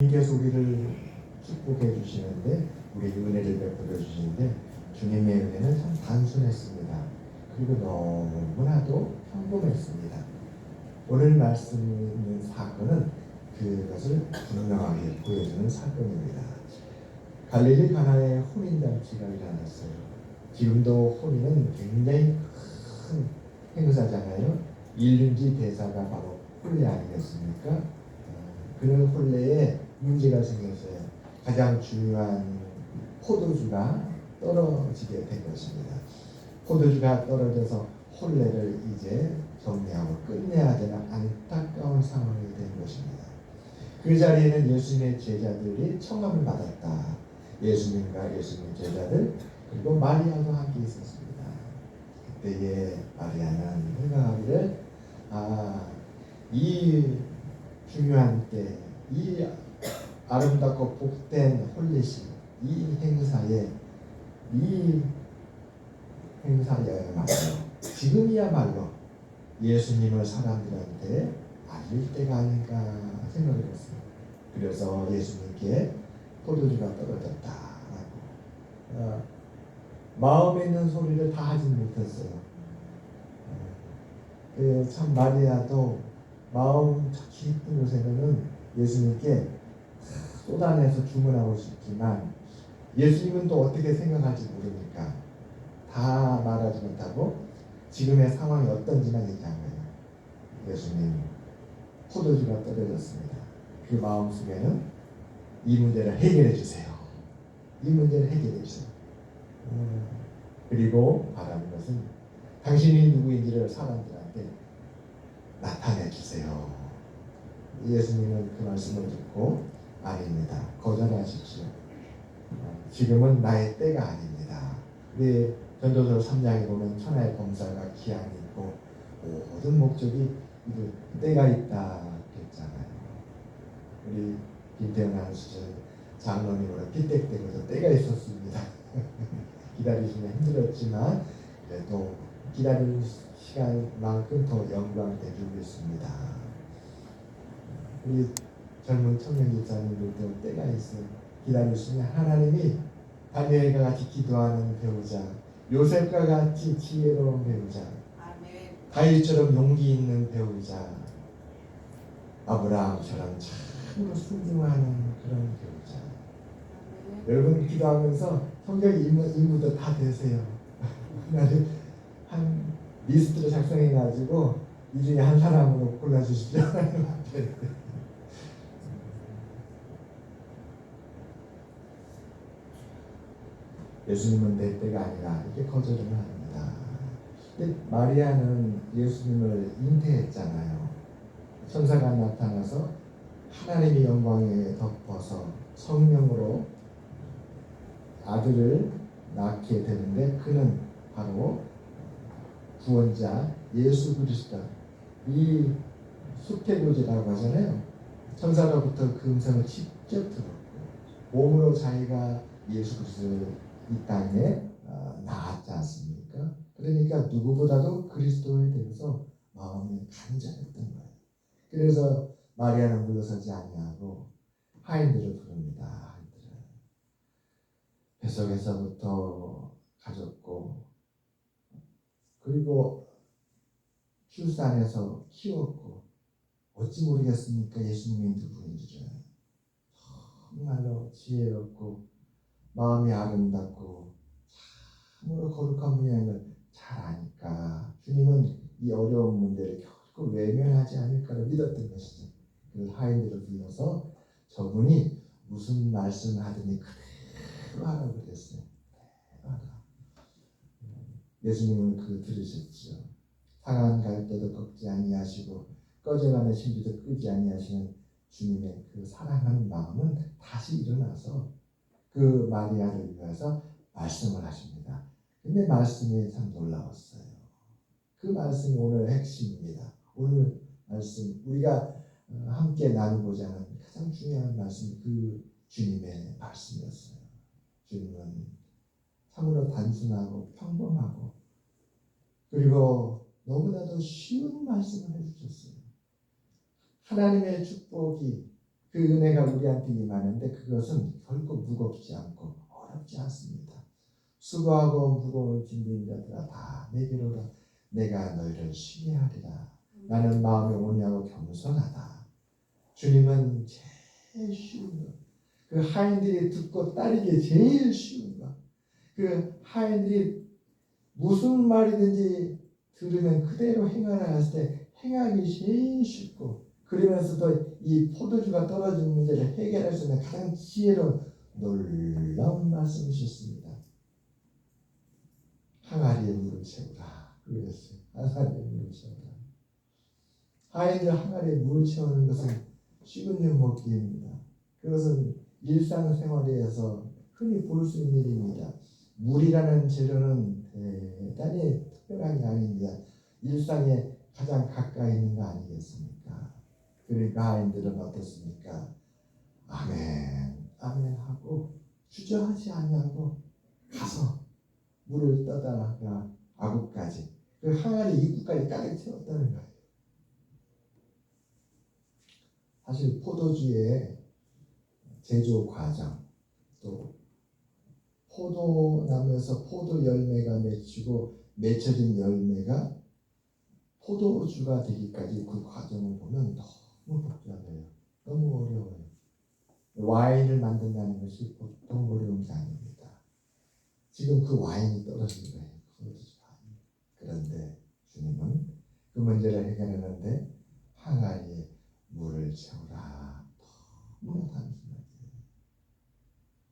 주님께서 우리를 축복해 주시는데, 우리 은혜를 베풀어 주시는데, 주님의 은혜는 참 단순했습니다. 그리고 너무나도 평범했습니다. 오늘 말씀 있는 사건은 그것을 분명하게 보여주는 사건입니다. 갈릴리 가나에 혼인잔치가 일어났어요. 지금도 혼인은 굉장히 큰 행사잖아요. 일륜지 대사가 바로 혼례 아니겠습니까? 그런 혼례에 문제가 생겼어요. 가장 중요한 포도주가 떨어지게 된 것입니다. 포도주가 떨어져서 혼례를 이제 정리하고 끝내야 되는 안타까운 상황이 된 것입니다. 그 자리에는 예수님의 제자들이 청함을 받았다. 예수님과 예수님의 제자들 그리고 마리아도 함께 있었습니다. 그때에 마리아는 생각하기를 이 중요한 때, 이 아름답고 복된 홀리시, 이 행사야말로 지금이야말로 예수님을 사람들한테 알릴 때가 아닌가 생각을 했어요. 그래서 예수님께 포도주가 떨어졌다라고 마음에 있는 소리를 다 하지 못했어요. 참 마리아도 마음 깊은 곳에는 예수님께 쏟아내서 주문하고 싶지만 예수님은 또 어떻게 생각할지 모르니까 다 말하지 못하고 지금의 상황이 어떤지만 얘기한 거예요. 예수님, 포도주가 떨어졌습니다. 그 마음속에는 이 문제를 해결해 주세요. 이 문제를 해결해 주세요. 그리고 바라는 것은 당신이 누구인지를 사람들한테 나타내 주세요. 예수님은 그 말씀을 듣고 아닙니다. 거절하십시오. 지금은 나의 때가 아닙니다. 우리 전도서 3장에 보면 천하의 범사가 기한이 있고 모든 목적이 때가 있다 그랬잖아요. 우리 김태현 시절 장로님으로 피택되고서 때가 있었습니다. 기다리시면 힘들었지만 그래도 기다리는 시간만큼 더 영광되고 있습니다. 우리 젊은 청년 집사님들도 때가 있어요. 기다리시면 하나님이 다니엘과 같이 기도하는 배우자, 요셉과 같이 지혜로운 배우자, 다윗처럼 용기 있는 배우자, 아브라함처럼 참으로 순종하는 그런 배우자. 여러분 기도하면서 성경 인물도 다 되세요. 한 리스트를 작성해가지고 이 중에 한 사람으로 골라주십시오. 예수님은 내 때가 아니라 이렇게 거절을 합니다. 근데 마리아는 예수님을 잉태했잖아요. 천사가 나타나서 하나님의 영광에 덮어서 성령으로 아들을 낳게 되는데 그는 바로 구원자 예수 그리스도, 이 수태교제라고 하잖아요. 천사로부터 그 음성을 직접 들었고 몸으로 자기가 예수 그리스도 이 땅에 낳았지 않습니까? 그러니까 누구보다도 그리스도에 대해서 마음이 간절했던 거예요. 그래서 마리아는 물러서지 아니하고 하인들을 부릅니다. 하인들을 뱃속에서부터 가졌고 그리고 출산해서 키웠고 어찌 모르겠습니까? 예수님이 누구인지를. 정말로 지혜롭고 마음이 아름답고 참으로 거룩한 분이라는 걸 잘 아니까 주님은 이 어려운 문제를 결코 외면하지 않을까를 믿었던 것이죠. 그 하인들을 불러서 저분이 무슨 말씀을 하더니 그대로 하라고 그랬어요. 그대로 하라. 예수님은 그걸 들으셨죠. 상한 갈대도 꺾지 아니하시고 꺼져가는 신비도 끄지 아니하시는 주님의 그 사랑하는 마음은 다시 일어나서 그 마리아를 위해서 말씀을 하십니다. 근데 말씀이 참 놀라웠어요. 그 말씀이 오늘 핵심입니다. 오늘 말씀 우리가 함께 나누고자 하는 가장 중요한 말씀이 그 주님의 말씀이었어요. 주님은 참으로 단순하고 평범하고 그리고 너무나도 쉬운 말씀을 해주셨어요. 하나님의 축복이 그 은혜가 우리한테 임하는데 그것은 결코 무겁지 않고 어렵지 않습니다. 수고하고 무거운 짐진 자들아 다 내게로 오라. 내가 너희를 쉬게 하리라. 나는 마음이 온유하고 겸손하다. 주님은 제일 쉬운 것, 그 하인들이 듣고 따르기 제일 쉬운 것, 그 하인들이 무슨 말이든지 들으면 그대로 행하라 했을 때 행하기 제일 쉽고, 그러면서도 이 포도주가 떨어진 문제를 해결할 수 있는 가장 지혜로운 놀라운 말씀이셨습니다. 항아리에 물을 채우라. 그랬어요. 항아리에 물을 채우라. 하인들 항아리에 물을 채우는 것은 쉬운 일 먹기입니다. 그것은 일상생활에서 흔히 볼 수 있는 일입니다. 물이라는 재료는 대단히 특별한 게 아닙니다. 일상에 가장 가까이 있는 거 아니겠습니까? 그러니까 하인들은 어떻습니까? 아멘, 아멘 하고 주저하지 아니하고 가서 물을 떠다가 아구까지, 그 항아리 입구까지 가득 채웠다는 거예요. 사실 포도주의 제조 과정, 또 포도나무에서 포도 열매가 맺히고 맺혀진 열매가 포도주가 되기까지 그 과정을 보면 너무 복잡해요. 너무 어려워요. 와인을 만든다는 것이 보통 어려운 게 아닙니다. 지금 그 와인이 떨어진 거예요. 그런데 주님은 그 문제를 해결하는데 항아리에 물을 채우라. 너무 단순하게.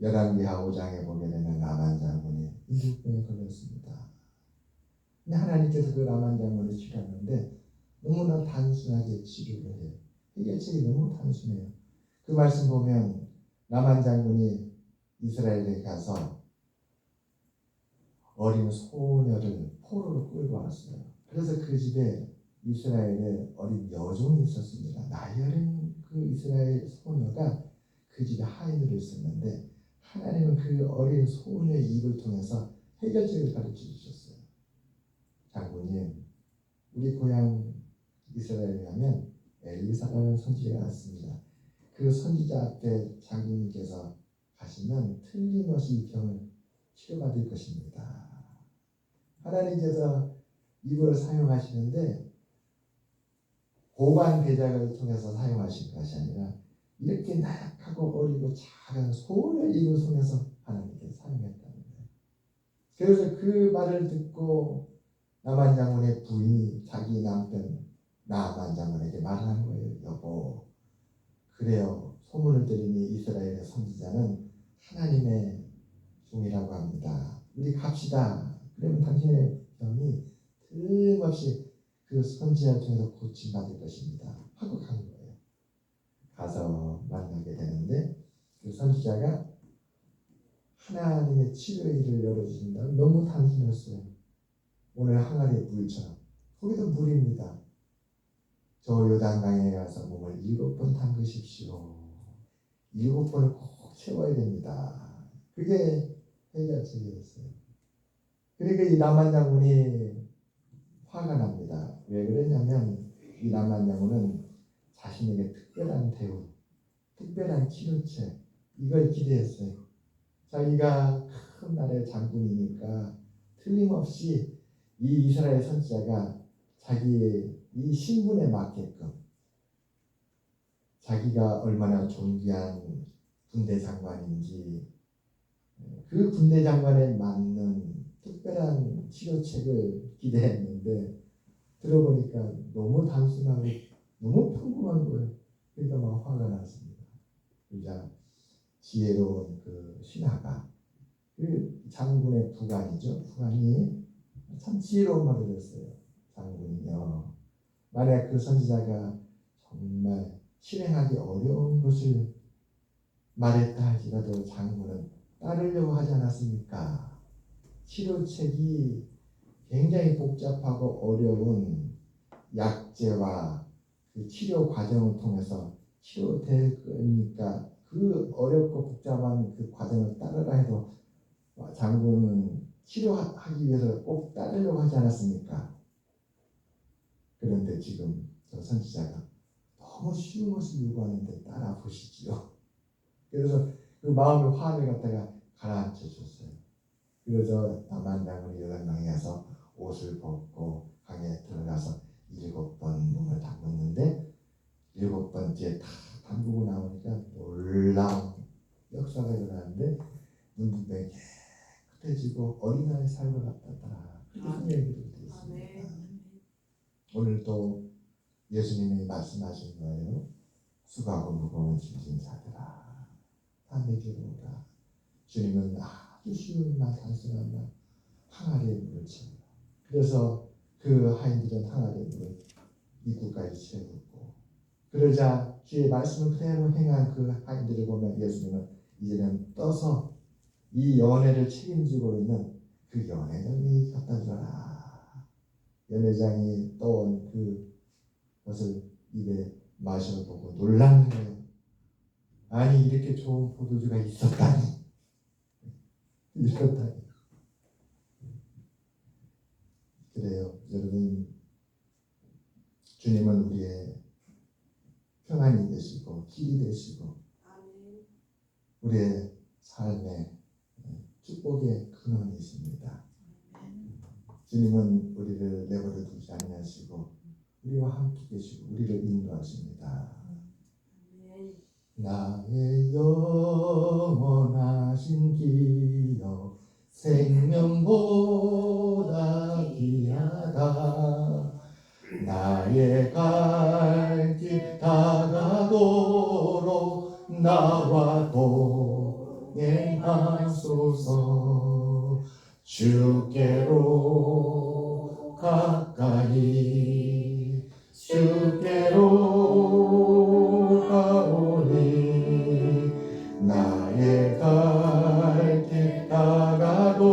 열왕기하 5장에 보게 되면 나만 장군이 인중병에 걸렸습니다. 근데 하나님께서 그 나만 장군을 치료하는데 너무나 단순하게 치료를 해요. 해결책이 너무 단순해요. 그 말씀 보면 나만 장군이 이스라엘에 가서 어린 소녀를 포로로 끌고 왔어요. 그래서 그 집에 이스라엘에 어린 여종이 있었습니다. 나이 어린 그 이스라엘 소녀가 그 집에 하인으로 있었는데 하나님은 그 어린 소녀의 입을 통해서 해결책을 가르쳐 주셨어요. 장군님, 우리 고향 이스라엘에 가면 엘리사라는 선지자가 왔습니다. 그 선지자 앞에 장군님께서 가시면 틀림없이 이 병을 치료받을 것입니다. 하나님께서 이걸 사용하시는데 고관 대작을 통해서 사용하신 것이 아니라 이렇게 나약하고 어리고 작은 소녀의 입을 통해서 하나님께서 사용했다는 거예요. 그래서 그 말을 듣고 나만 장군의 부인이 자기 남편 나만 장군에게 말을 한 거예요. 여보, 그래요. 소문을 들으니 이스라엘의 선지자는 하나님의 종이라고 합니다. 우리 갑시다. 그러면 당신의 병이 틀림없이 그 선지자를 통해서 고침받을 것입니다. 하고 간 거예요. 가서 만나게 되는데 그 선지자가 하나님의 치료의 일을 열어주신다. 너무 단순했어요. 오늘 항아리에 물처럼. 거기도 물입니다. 저 요단강에 가서 몸을 7번 담그십시오. 7번을 꼭 채워야 됩니다. 그게 해결책이었어요. 그러니까 이 나만 장군이 화가 납니다. 왜 그러냐면 이 나만 장군은 자신에게 특별한 대우, 특별한 치료책, 이걸 기대했어요. 자기가 큰 나라의 장군이니까 틀림없이 이 이스라엘 선지자가 자기의 이 신분에 맞게끔 자기가 얼마나 존귀한 군대 장관인지 그 군대 장관에 맞는 특별한 치료책을 기대했는데 들어보니까 너무 단순하고 너무 평범한 거예요. 그러니까 막 화가 났습니다. 그러자 지혜로운 그 신하가 그 장군의 부관이죠. 부관이 참 지혜로운 말을 했어요. 장군이요, 만약 그 선지자가 정말 실행하기 어려운 것을 말했다 할지라도 장군은 따르려고 하지 않았습니까? 치료책이 굉장히 복잡하고 어려운 약제와 그 치료 과정을 통해서 치료될 거니까 그 어렵고 복잡한 그 과정을 따르라 해도 장군은 치료하기 위해서 꼭 따르려고 하지 않았습니까? 그런데 지금 저 선지자가 너무 쉬운 것을 요구하는데 따라 보시지요. 그래서 그 마음의 화를 갖다가 가라앉혀 줬어요. 그래서 남한 장군이 8명이 가서 옷을 벗고 강에 들어가서 7번 몸을 담궜는데 7번째 다 담그고 나오니까 놀라운 역사가 일어나는데 눈두덩이 깨끗해지고 어린아이 살과 같았더라. 그런 얘기를 드렸습니다. 오늘도 예수님이 말씀하신 거예요. 수고하고 무거운 짐진 자들아 다 내게로 오라. 주님은 아주 쉬운 말, 단순한 말, 항아리에 물을 채우라. 그래서 그 하인들은 항아리에 물을 입구까지 채웠고, 그러자 주의 말씀을 그대로 행한 그 하인들을 보면 예수님은 이제는 떠서 이 연회를 책임지고 있는 그 연회장이 갖다 주라. 연회장이 떠온 그것을 입에 마셔보고 놀란 거예요. 아니 이렇게 좋은 포도주가 있었다니. 있었다니. 그래요. 여러분, 주님은 우리의 평안이 되시고 길이 되시고 우리의 삶의 축복의 근원이십니다. 주님은 우리를 내버려 두지 아니하시고 우리와 함께 계시고 우리를 인도하십니다. 나의 영원하신 기여 생명보다 귀하다. 나의 갈 길 다가도록 나와 동행하소서. 주께로 가까이 주께로 가오니 나의 갈 길 다가도록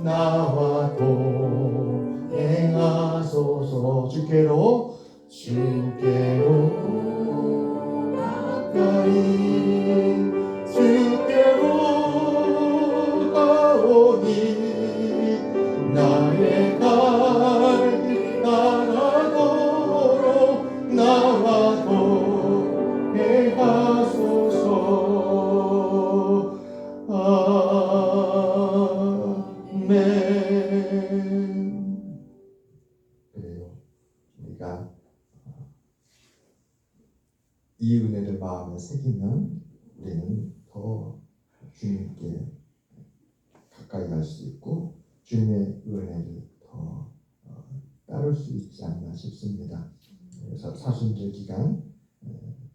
나와 동행하소서. 주께로 가까이 주께로 가오니 나의 갈 길 따라도록 나와 동행하소서. 아멘. 그래요. 우리가 이 은혜를 마음에 새기면 우리는 더 주님께 가까이 갈 수 있고 주님의 은혜를 더 따를 수 있지 않나 싶습니다. 그래서 사순절 기간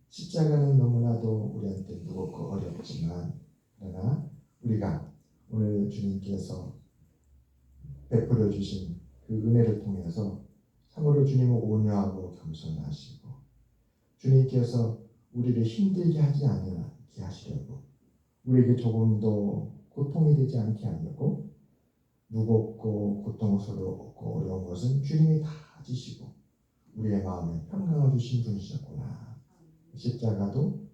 십자가는 너무나도 우리한테 무겁고 어렵지만 그러나 우리가 오늘 주님께서 베풀어 주신 그 은혜를 통해서 참으로 주님은 온유하고 겸손하시고 주님께서 우리를 힘들게 하지 않게 하시려고 우리에게 조금도 고통이 되지 않게 하려고 무겁고 고통스럽고 어려운 것은 주님이 다 지시고 우리의 마음에 평강을 주신 분이셨구나. 십자가도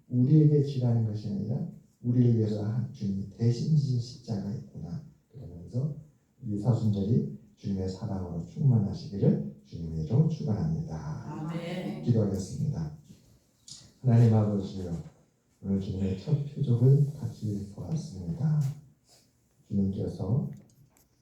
우리에게 지라는 것이 아니라 우리를 위해서 주님이 대신 지신 십자가였구나. 그러면서 이 사순절이 주님의 사랑으로 충만하시기를 주님의 이름으로 축원합니다. 아멘. 기도하겠습니다. 하나님 아버지요, 오늘 주님의 첫 표적을 같이 보았습니다. 주님께서